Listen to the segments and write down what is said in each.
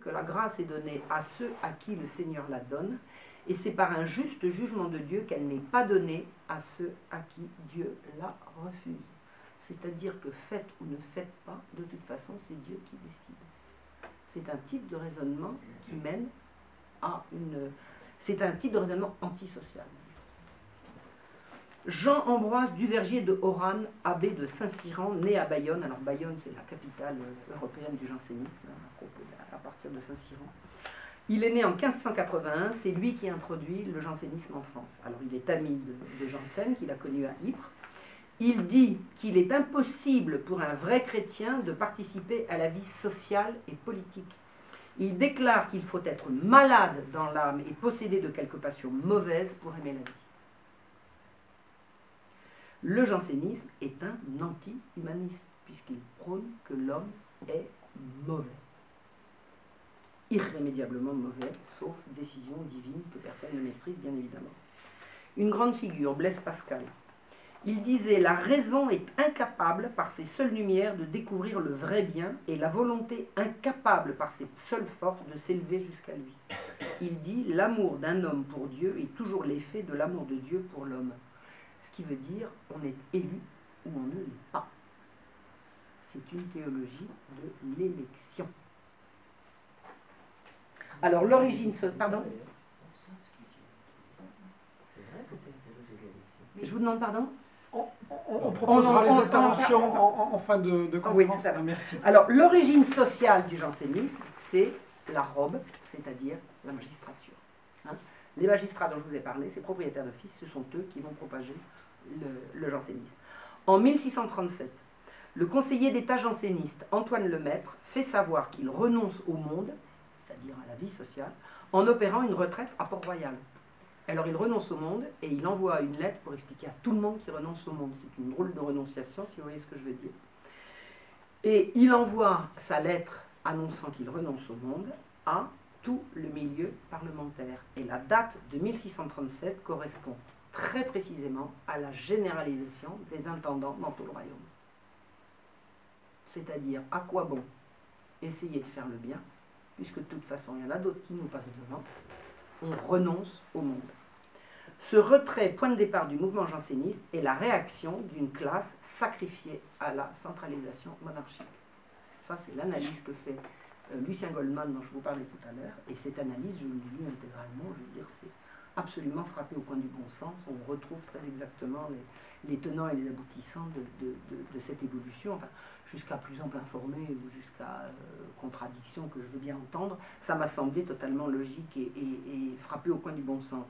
que la grâce est donnée à ceux à qui le Seigneur la donne, et c'est par un juste jugement de Dieu qu'elle n'est pas donnée à ceux à qui Dieu la refuse. C'est-à-dire que faites ou ne faites pas, de toute façon, c'est Dieu qui décide. C'est un type de raisonnement qui mène à une... C'est un type de raisonnement antisocial. Jean-Ambroise Duvergier de Oran, abbé de Saint-Cyran, né à Bayonne. Alors Bayonne, c'est la capitale européenne du jansénisme, à partir de Saint-Cyran. Il est né en 1581, c'est lui qui introduit le jansénisme en France. Alors il est ami de Jansen, qu'il a connu à Ypres. Il dit qu'il est impossible pour un vrai chrétien de participer à la vie sociale et politique. Il déclare qu'il faut être malade dans l'âme et posséder de quelques passions mauvaises pour aimer la vie. Le jansénisme est un anti-humaniste, puisqu'il prône que l'homme est mauvais. Irrémédiablement mauvais, sauf décision divine que personne ne maîtrise, bien évidemment. Une grande figure, Blaise Pascal. Il disait « La raison est incapable par ses seules lumières de découvrir le vrai bien et la volonté incapable par ses seules forces de s'élever jusqu'à lui. » Il dit « L'amour d'un homme pour Dieu est toujours l'effet de l'amour de Dieu pour l'homme. » Ce qui veut dire on est élu ou on ne l'est pas. C'est une théologie de l'élection. Alors l'origine... Pardon ? Je vous demande pardon ? On proposera les interventions en fin de conférence. Oui, tout à fait. Merci. Alors, l'origine sociale du jansénisme, c'est la robe, c'est-à-dire la magistrature. Hein? Les magistrats dont je vous ai parlé, ces propriétaires d'office, ce sont eux qui vont propager le jansénisme. En 1637, le conseiller d'État janséniste Antoine Lemaître fait savoir qu'il renonce au monde, c'est-à-dire à la vie sociale, en opérant une retraite à Port-Royal. Alors il renonce au monde et il envoie une lettre pour expliquer à tout le monde qu'il renonce au monde. C'est une drôle de renonciation, si vous voyez ce que je veux dire. Et il envoie sa lettre annonçant qu'il renonce au monde à tout le milieu parlementaire. Et la date de 1637 correspond très précisément à la généralisation des intendants dans tout le royaume. C'est-à-dire, à quoi bon essayer de faire le bien, puisque de toute façon, il y en a d'autres qui nous passent devant. On renonce au monde. Ce retrait, point de départ du mouvement janséniste, est la réaction d'une classe sacrifiée à la centralisation monarchique. Ça, c'est l'analyse que fait Lucien Goldman, dont je vous parlais tout à l'heure, et cette analyse, je l'ai lue intégralement, je veux dire, c'est absolument frappé au coin du bon sens. On retrouve très exactement les tenants et les aboutissants de cette évolution, enfin, jusqu'à plus ample informé ou jusqu'à contradiction que je veux bien entendre. Ça m'a semblé totalement logique et frappé au coin du bon sens.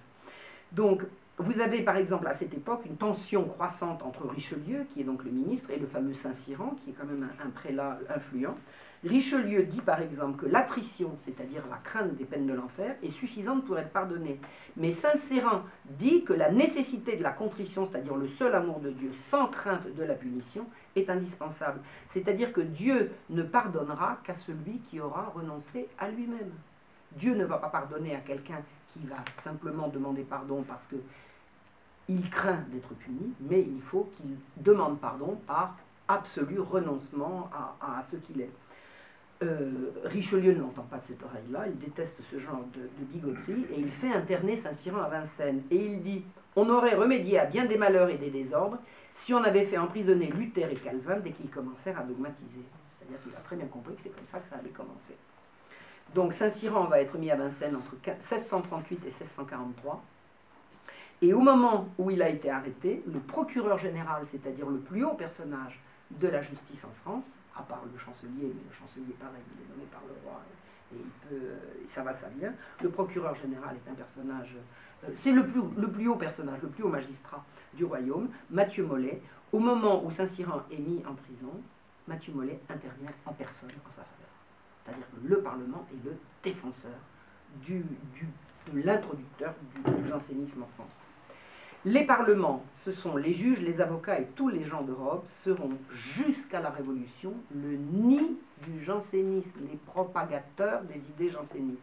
Donc, vous avez par exemple à cette époque une tension croissante entre Richelieu, qui est donc le ministre, et le fameux Saint-Cyran, qui est quand même un prélat influent. Richelieu dit par exemple que l'attrition, c'est-à-dire la crainte des peines de l'enfer, est suffisante pour être pardonné. Mais Saint-Cyran dit que la nécessité de la contrition, c'est-à-dire le seul amour de Dieu, sans crainte de la punition, est indispensable. C'est-à-dire que Dieu ne pardonnera qu'à celui qui aura renoncé à lui-même. Dieu ne va pas pardonner à quelqu'un qui va simplement demander pardon parce qu'il craint d'être puni, mais il faut qu'il demande pardon par absolu renoncement à ce qu'il est. Richelieu ne l'entend pas de cette oreille-là, il déteste ce genre de bigoterie, et il fait interner Saint-Cyran à Vincennes. Et il dit « On aurait remédié à bien des malheurs et des désordres si on avait fait emprisonner Luther et Calvin dès qu'ils commencèrent à dogmatiser. » C'est-à-dire qu'il a très bien compris que c'est comme ça que ça allait commencer. Donc Saint-Cyran va être mis à Vincennes entre 1638 et 1643. Et au moment où il a été arrêté, le procureur général, c'est-à-dire le plus haut personnage de la justice en France, à part le chancelier, mais le chancelier pareil, il est nommé par le roi, et ça va, ça vient. Le procureur général est un personnage, c'est le plus haut personnage, le plus haut magistrat du royaume, Mathieu Molé. Au moment où Saint-Cyran est mis en prison, Mathieu Molé intervient en personne en sa faveur. C'est-à-dire que le Parlement est le défenseur de l'introducteur du jansénisme en France. Les parlements, ce sont les juges, les avocats et tous les gens d'Europe, seront jusqu'à la Révolution le nid du jansénisme, les propagateurs des idées jansénistes.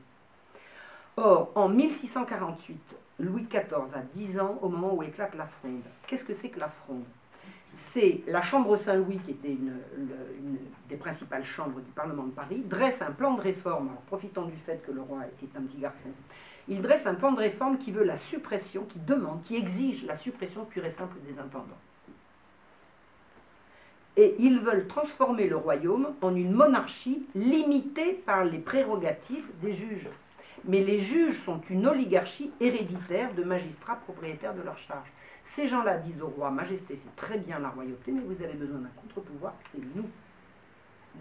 Or, en 1648, Louis XIV a 10 ans au moment où éclate la Fronde. Qu'est-ce que c'est que la Fronde? c'est la chambre Saint-Louis, qui était une des principales chambres du Parlement de Paris, dresse un plan de réforme, en profitant du fait que le roi est un petit garçon. Il dresse un plan de réforme qui veut la suppression, qui demande, qui exige la suppression pure et simple des intendants. Et ils veulent transformer le royaume en une monarchie limitée par les prérogatives des juges. Mais les juges sont une oligarchie héréditaire de magistrats propriétaires de leurs charges. Ces gens-là disent au roi, Majesté, c'est très bien la royauté, mais vous avez besoin d'un contre-pouvoir, c'est nous.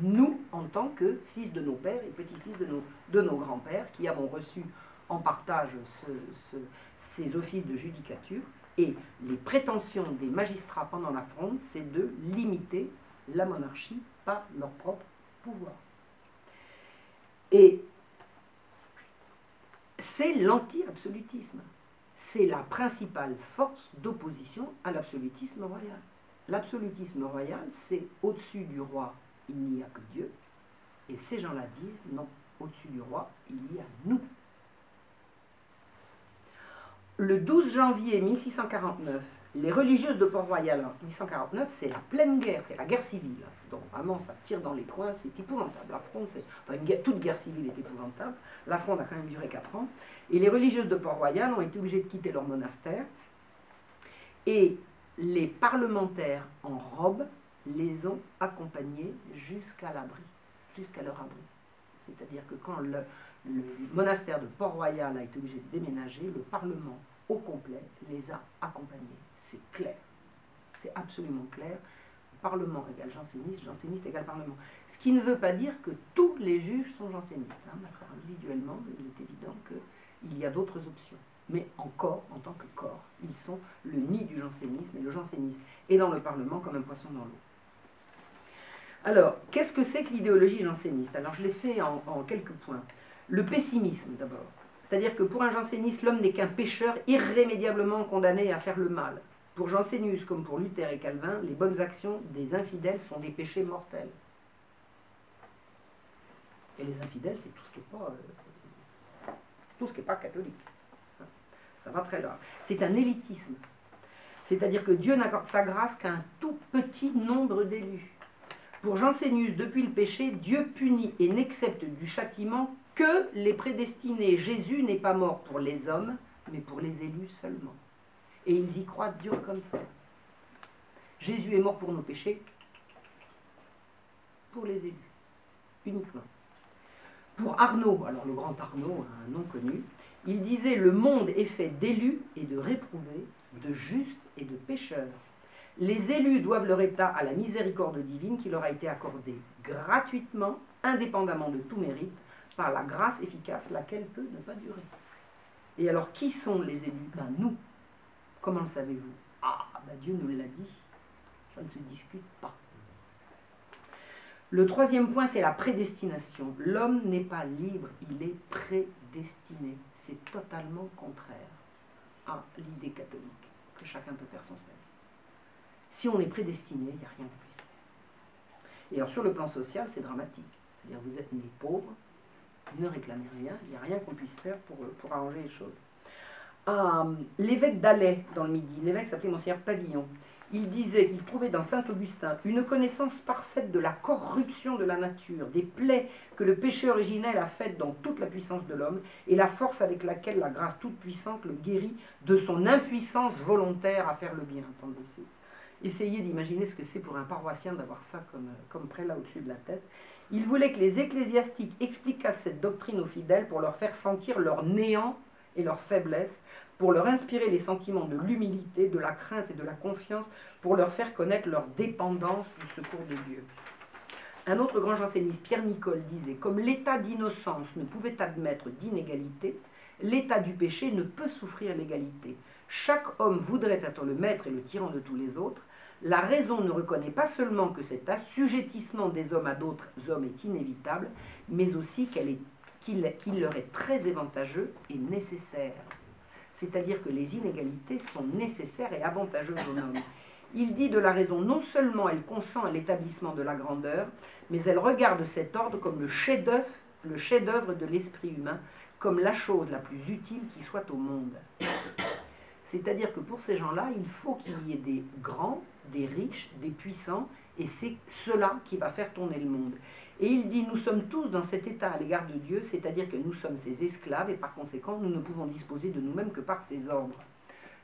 Nous, en tant que fils de nos pères et petits-fils de nos grands-pères, qui avons reçu en partage ces offices de judicature, et les prétentions des magistrats pendant la Fronde, c'est de limiter la monarchie par leur propre pouvoir. Et c'est l'anti-absolutisme. C'est la principale force d'opposition à l'absolutisme royal. L'absolutisme royal, c'est au-dessus du roi, il n'y a que Dieu. Et ces gens-là disent, non, au-dessus du roi, il y a nous. Le 12 janvier 1649, les religieuses de Port-Royal, en 1649, c'est la pleine guerre, c'est la guerre civile. Donc vraiment, ça tire dans les coins, c'est épouvantable. La Fronde, toute guerre civile est épouvantable. La Fronde a quand même duré 4 ans. Et les religieuses de Port-Royal ont été obligées de quitter leur monastère. Et les parlementaires en robe les ont accompagnés jusqu'à l'abri, jusqu'à leur abri. C'est-à-dire que quand le monastère de Port-Royal a été obligé de déménager, le Parlement au complet les a accompagnés. C'est clair. C'est absolument clair. Parlement égale janséniste, janséniste égale Parlement. Ce qui ne veut pas dire que tous les juges sont jansénistes. Hein, individuellement, il est évident qu'il y a d'autres options. Mais encore, en tant que corps, ils sont le nid du jansénisme, et le jansénisme est dans le Parlement comme un poisson dans l'eau. Alors, qu'est-ce que c'est que l'idéologie janséniste? Alors, je l'ai fait en quelques points. Le pessimisme, d'abord. C'est-à-dire que pour un janséniste, l'homme n'est qu'un pécheur irrémédiablement condamné à faire le mal. Pour Jansénius, comme pour Luther et Calvin, les bonnes actions des infidèles sont des péchés mortels. Et les infidèles, c'est tout ce qui n'est pas catholique. Ça va très loin. C'est un élitisme. C'est-à-dire que Dieu n'accorde sa grâce qu'à un tout petit nombre d'élus. Pour Jansénius, depuis le péché, Dieu punit et n'accepte du châtiment que les prédestinés. Jésus n'est pas mort pour les hommes, mais pour les élus seulement. Et ils y croient dur comme fer. Jésus est mort pour nos péchés, pour les élus, uniquement. Pour Arnaud, alors le grand Arnaud, un nom connu, il disait « Le monde est fait d'élus et de réprouvés, de justes et de pécheurs. Les élus doivent leur état à la miséricorde divine qui leur a été accordée gratuitement, indépendamment de tout mérite, par la grâce efficace, laquelle peut ne pas durer. » Et alors, qui sont les élus? Ben, nous. Comment le savez-vous? Ah, ben Dieu nous l'a dit. Ça ne se discute pas. Le troisième point, c'est la prédestination. L'homme n'est pas libre, il est prédestiné. C'est totalement contraire à l'idée catholique, que chacun peut faire son salut. Si on est prédestiné, il n'y a rien de plus. Et alors sur le plan social, c'est dramatique. C'est-à-dire vous êtes nés pauvres, ne réclamez rien, il n'y a rien qu'on puisse faire pour arranger les choses. L'évêque d'Alais, dans le Midi, l'évêque s'appelait Monseigneur Pavillon, il disait qu'il trouvait dans saint Augustin une connaissance parfaite de la corruption de la nature, des plaies que le péché originel a faites dans toute la puissance de l'homme, et la force avec laquelle la grâce toute puissante le guérit de son impuissance volontaire à faire le bien. Attendez, essayez d'imaginer ce que c'est pour un paroissien d'avoir ça comme prélat au-dessus de la tête. Il voulait que les ecclésiastiques expliquassent cette doctrine aux fidèles pour leur faire sentir leur néant et leur faiblesse, pour leur inspirer les sentiments de l'humilité, de la crainte et de la confiance, pour leur faire connaître leur dépendance du secours de Dieu. Un autre grand janséniste, Pierre Nicole, disait « Comme l'état d'innocence ne pouvait admettre d'inégalité, l'état du péché ne peut souffrir l'égalité. Chaque homme voudrait être le maître et le tyran de tous les autres. La raison ne reconnaît pas seulement que cet assujettissement des hommes à d'autres hommes est inévitable, mais aussi qu'il leur est très avantageux et nécessaire. » C'est-à-dire que les inégalités sont nécessaires et avantageuses aux hommes. Il dit de la raison, non seulement elle consent à l'établissement de la grandeur, mais elle regarde cet ordre comme le chef-d'œuvre de l'esprit humain, comme la chose la plus utile qui soit au monde. C'est-à-dire que pour ces gens-là, il faut qu'il y ait des grands, des riches, des puissants, et c'est cela qui va faire tourner le monde. Et il dit, nous sommes tous dans cet état à l'égard de Dieu, c'est-à-dire que nous sommes ses esclaves, et par conséquent, nous ne pouvons disposer de nous-mêmes que par ses ordres.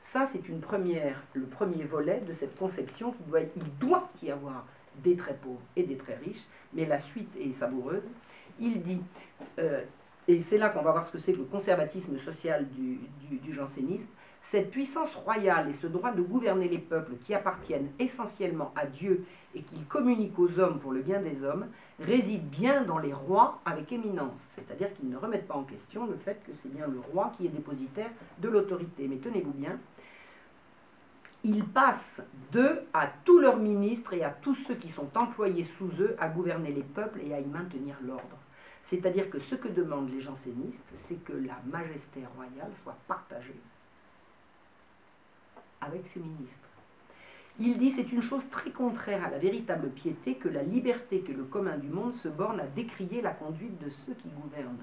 Ça, c'est le premier volet de cette conception il doit y avoir des très pauvres et des très riches, mais la suite est savoureuse. Il dit, et c'est là qu'on va voir ce que c'est que le conservatisme social du jansénisme, cette puissance royale et ce droit de gouverner les peuples qui appartiennent essentiellement à Dieu et qu'il communique aux hommes pour le bien des hommes, réside bien dans les rois avec éminence. C'est-à-dire qu'ils ne remettent pas en question le fait que c'est bien le roi qui est dépositaire de l'autorité. Mais tenez-vous bien, ils passent d'eux à tous leurs ministres et à tous ceux qui sont employés sous eux à gouverner les peuples et à y maintenir l'ordre. C'est-à-dire que ce que demandent les jansénistes, c'est que la majesté royale soit partagée avec ses ministres. Il dit, c'est une chose très contraire à la véritable piété que la liberté que le commun du monde se borne à décrier la conduite de ceux qui gouvernent.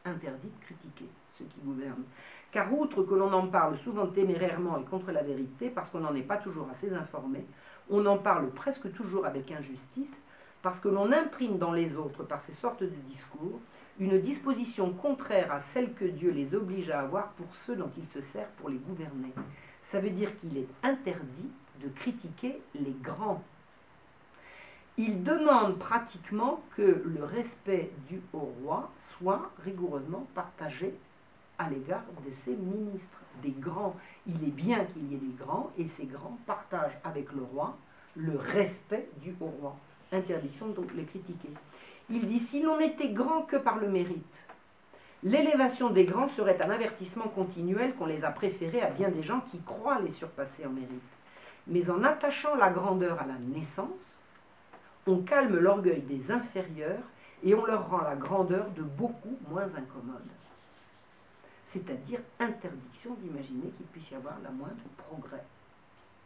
Interdit de critiquer ceux qui gouvernent. Car outre que l'on en parle souvent témérairement et contre la vérité, parce qu'on n'en est pas toujours assez informé, on en parle presque toujours avec injustice, parce que l'on imprime dans les autres, par ces sortes de discours, une disposition contraire à celle que Dieu les oblige à avoir pour ceux dont il se sert pour les gouverner. Ça veut dire qu'il est interdit de critiquer les grands. Il demande pratiquement que le respect dû au roi soit rigoureusement partagé à l'égard de ses ministres, des grands. Il est bien qu'il y ait des grands, et ces grands partagent avec le roi le respect dû au roi. Interdiction de les critiquer. Il dit, si l'on n'était grand que par le mérite, l'élévation des grands serait un avertissement continuel qu'on les a préférés à bien des gens qui croient les surpasser en mérite. Mais en attachant la grandeur à la naissance, on calme l'orgueil des inférieurs et on leur rend la grandeur de beaucoup moins incommode. C'est-à-dire interdiction d'imaginer qu'il puisse y avoir la moindre progrès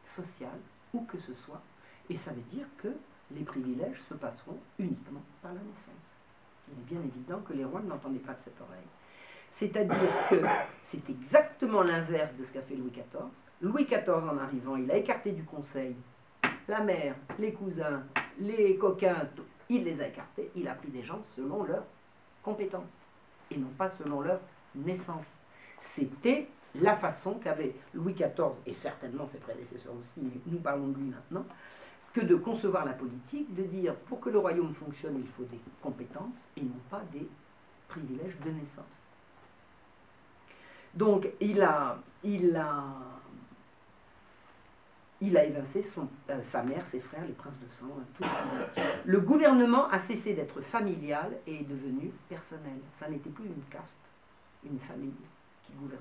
social, où que ce soit. Et ça veut dire que les privilèges se passeront uniquement par la naissance. Il est bien évident que les rois n'entendaient pas de cette oreille. C'est-à-dire que c'est exactement l'inverse de ce qu'a fait Louis XIV. Louis XIV, en arrivant, il a écarté du conseil la mère, les cousins, les coquins, tout. Il les a écartés, il a pris des gens selon leurs compétences, et non pas selon leur naissance. C'était la façon qu'avait Louis XIV, et certainement ses prédécesseurs aussi, mais nous parlons de lui maintenant, que de concevoir la politique, de dire pour que le royaume fonctionne, il faut des compétences et non pas des privilèges de naissance. Donc il a évincé sa mère, ses frères, les princes de sang, tout ça. Le gouvernement a cessé d'être familial et est devenu personnel. Ça n'était plus une caste, une famille qui gouvernait.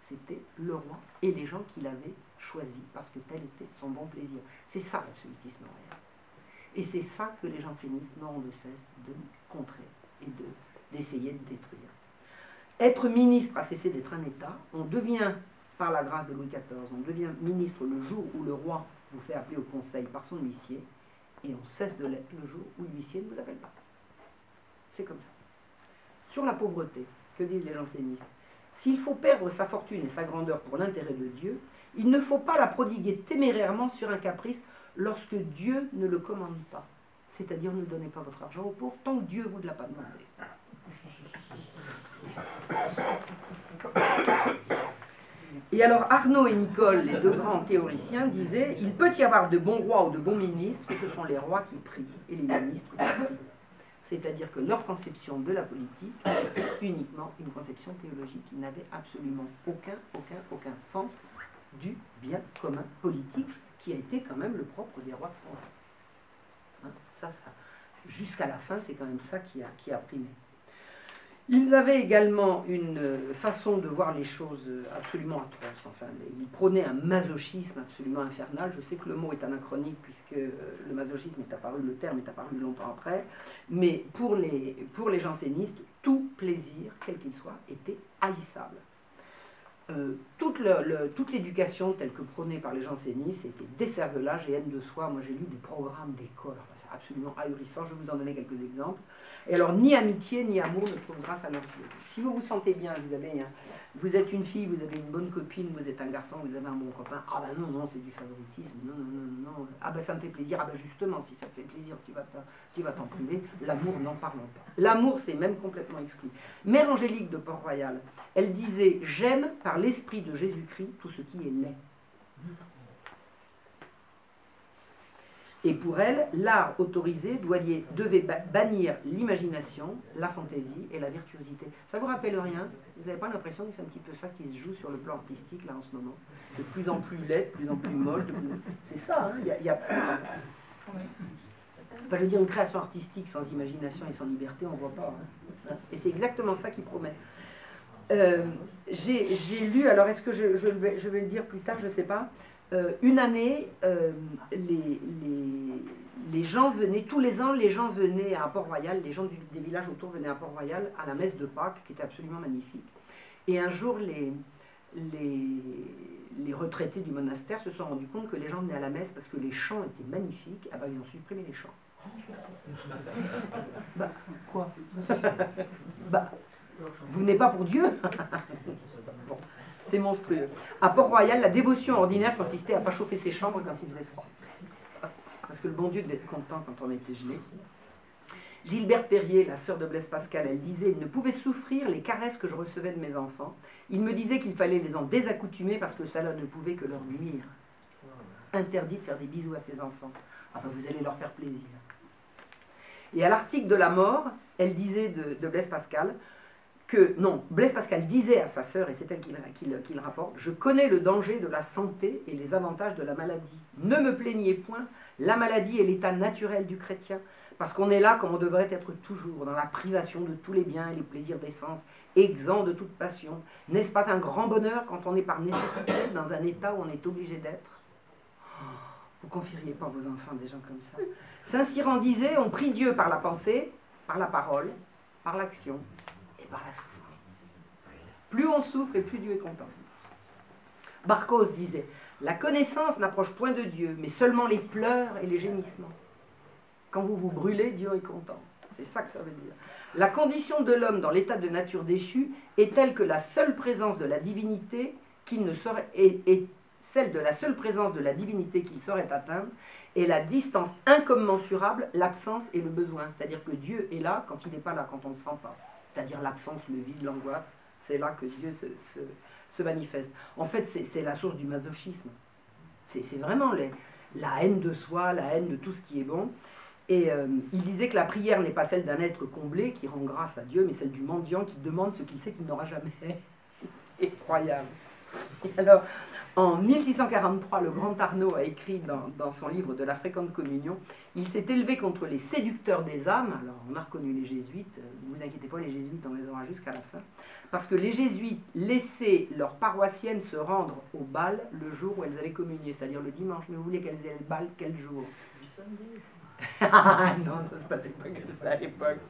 C'était le roi et les gens qu'il avait choisis parce que tel était son bon plaisir. C'est ça l'absolutisme royal. Et c'est ça que les jansénistes n'auront de cesse de contrer et d'essayer de détruire. Être ministre a cessé d'être un État. On devient, par la grâce de Louis XIV, on devient ministre le jour où le roi vous fait appeler au conseil par son huissier, et on cesse de l'être le jour où l'huissier ne vous appelle pas. C'est comme ça. Sur la pauvreté, que disent les jansénistes? S'il faut perdre sa fortune et sa grandeur pour l'intérêt de Dieu, il ne faut pas la prodiguer témérairement sur un caprice lorsque Dieu ne le commande pas. C'est-à-dire, ne donnez pas votre argent aux pauvres tant que Dieu ne vous l'a pas demandé. Et alors Arnaud et Nicole, les deux grands théoriciens, disaient il peut y avoir de bons rois ou de bons ministres, ce sont les rois qui prient et les ministres qui prient. C'est-à-dire que leur conception de la politique était uniquement une conception théologique qui n'avait absolument aucun sens du bien commun politique qui a été quand même le propre des rois de France. Hein, jusqu'à la fin, c'est quand même ça qui a primé. Ils avaient également une façon de voir les choses absolument atroce. Enfin, ils prônaient un masochisme absolument infernal. Je sais que le mot est anachronique puisque le masochisme est apparu, le terme est apparu longtemps après. Mais pour les jansénistes, tout plaisir, quel qu'il soit, était haïssable. toute l'éducation telle que prônée par les jansénistes, c'était décervelage et haine de soi. Moi, j'ai lu des programmes d'école, enfin, c'est absolument ahurissant, je vais vous en donner quelques exemples. Et alors, ni amitié, ni amour ne trouvent grâce à leurs yeux. Si vous vous sentez bien, vous êtes une fille, vous avez une bonne copine, vous êtes un garçon, vous avez un bon copain, ah ben non, c'est du favoritisme, non, ah ben ça me fait plaisir, ah ben justement, si ça te fait plaisir, tu vas t'en priver. L'amour, n'en parlons pas. L'amour, c'est même complètement exclu. Mère Angélique de Port-Royal, elle disait « J'aime par l'esprit de Jésus-Christ tout ce qui est laid ». Et pour elle, l'art autorisé devait bannir l'imagination, la fantaisie et la virtuosité. Ça vous rappelle rien? Vous n'avez pas l'impression que c'est un petit peu ça qui se joue sur le plan artistique là en ce moment? De plus en plus laid, de plus en plus moche. C'est ça, hein, y a ça. Enfin, je veux dire, une création artistique sans imagination et sans liberté, on ne voit pas. Hein. Et c'est exactement ça qu'il promet. J'ai lu, alors est-ce que je vais le dire plus tard, je ne sais pas, une année, les gens venaient, tous les ans, les gens venaient à Port-Royal, les gens des villages autour venaient à Port-Royal à la messe de Pâques, qui était absolument magnifique. Et un jour, les retraités du monastère se sont rendus compte que les gens venaient à la messe parce que les chants étaient magnifiques. Ah ben, ils ont supprimé les chants. Bah, quoi? Bah, vous venez pas pour Dieu? Bon. C'est monstrueux. À Port-Royal, la dévotion ordinaire consistait à ne pas chauffer ses chambres quand il faisait froid. Parce que le bon Dieu devait être content quand on était gelé. Gilberte Perrier, la sœur de Blaise Pascal, elle disait « Il ne pouvait souffrir les caresses que je recevais de mes enfants. Il me disait qu'il fallait les en désaccoutumer parce que cela ne pouvait que leur nuire. Interdit de faire des bisous à ses enfants. Ah ben vous allez leur faire plaisir. » Et à l'article de la mort, elle disait de Blaise Pascal que, non, Blaise Pascal disait à sa sœur, et c'est elle qui le rapporte, « Je connais le danger de la santé et les avantages de la maladie. Ne me plaignez point, la maladie est l'état naturel du chrétien, parce qu'on est là comme on devrait être toujours, dans la privation de tous les biens et les plaisirs des sens, exempt de toute passion. N'est-ce pas un grand bonheur quand on est par nécessité dans un état où on est obligé d'être ?» Vous ne confieriez pas vos enfants des gens comme ça. Saint-Cyran disait, on prie Dieu par la pensée, par la parole, par l'action, par la souffrance. Plus on souffre et plus Dieu est content. Barcos disait, la connaissance n'approche point de Dieu, mais seulement les pleurs et les gémissements. Quand vous vous brûlez, Dieu est content. C'est ça que ça veut dire. La condition de l'homme dans l'état de nature déchu est telle que la seule présence de la divinité qu'il ne saurait, est celle de la seule présence de la divinité qu'il saurait atteindre, et la distance incommensurable, l'absence et le besoin. C'est-à-dire que Dieu est là quand il n'est pas là, quand on ne le sent pas. C'est-à-dire l'absence, le vide, l'angoisse, c'est là que Dieu se manifeste. En fait, c'est la source du masochisme. C'est vraiment la haine de soi, la haine de tout ce qui est bon. Et il disait que la prière n'est pas celle d'un être comblé qui rend grâce à Dieu, mais celle du mendiant qui demande ce qu'il sait qu'il n'aura jamais. C'est effroyable. Et alors, en 1643, le grand Arnaud a écrit dans son livre de la fréquente communion, il s'est élevé contre les séducteurs des âmes. Alors, on a reconnu les jésuites, ne vous inquiétez pas, les jésuites, on les aura jusqu'à la fin, parce que les jésuites laissaient leurs paroissiennes se rendre au bal le jour où elles allaient communier, c'est-à-dire le dimanche. Mais vous voulez qu'elles aient le bal quel jour? Non, ça ne se passait pas comme ça à l'époque.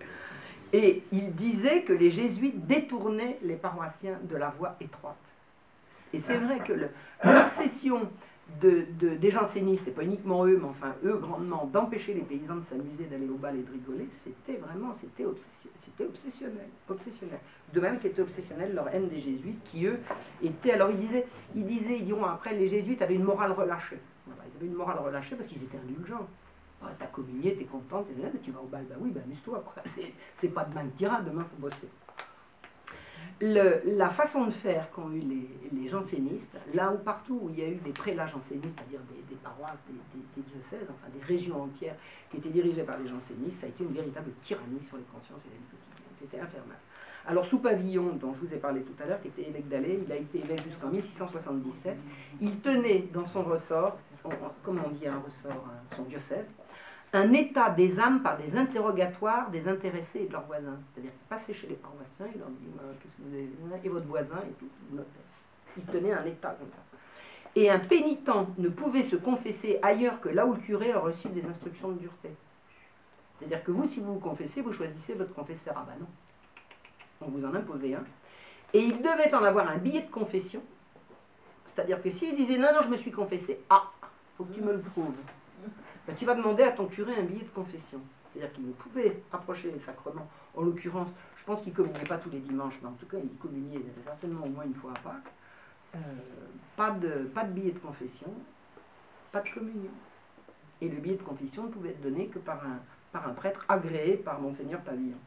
Et il disait que les jésuites détournaient les paroissiens de la voie étroite. Et c'est vrai que l'obsession des jansénistes, et pas uniquement eux, mais enfin eux grandement, d'empêcher les paysans de s'amuser, d'aller au bal et de rigoler, c'était obsessionnel. De même qu'était obsessionnel leur haine des jésuites, qui eux étaient, alors ils diront après, les jésuites avaient une morale relâchée. Voilà, ils avaient une morale relâchée parce qu'ils étaient indulgents. Oh, t'as communié, t'es contente, tu vas au bal, bah oui, bah amuse-toi, quoi. C'est pas demain que t'iras, demain faut bosser. La façon de faire qu'ont eu les jansénistes, là où partout où il y a eu des prélats jansénistes, c'est-à-dire des paroisses, des diocèses, enfin des régions entières qui étaient dirigées par les jansénistes, ça a été une véritable tyrannie sur les consciences et la vie quotidienne. C'était infernal. Alors sous Pavillon, dont je vous ai parlé tout à l'heure, qui était évêque d'Alais, il a été évêque jusqu'en 1677, il tenait dans son ressort, comment on dit un ressort, son diocèse, un état des âmes par des interrogatoires des intéressés et de leurs voisins. C'est-à-dire qu'il passait chez les paroissiens, il leur dit qu'est-ce que vous avez, et votre voisin, et tout. Il tenait un état comme ça. Et un pénitent ne pouvait se confesser ailleurs que là où le curé a reçu des instructions de dureté. C'est-à-dire que vous, si vous vous confessez, vous choisissez votre confesseur. Ah ben non. On vous en imposait un. Et il devait en avoir un billet de confession. C'est-à-dire que s'il disait non, non, je me suis confessé, ah, faut que tu me le prouves. Ben, tu vas demander à ton curé un billet de confession. C'est-à-dire qu'il pouvait approcher les sacrements. En l'occurrence, je pense qu'il ne communiait pas tous les dimanches, mais en tout cas, il communiait certainement au moins une fois à Pâques. Pas de billet de confession, pas de communion. Et le billet de confession ne pouvait être donné que par un prêtre agréé par Monseigneur Pavillon.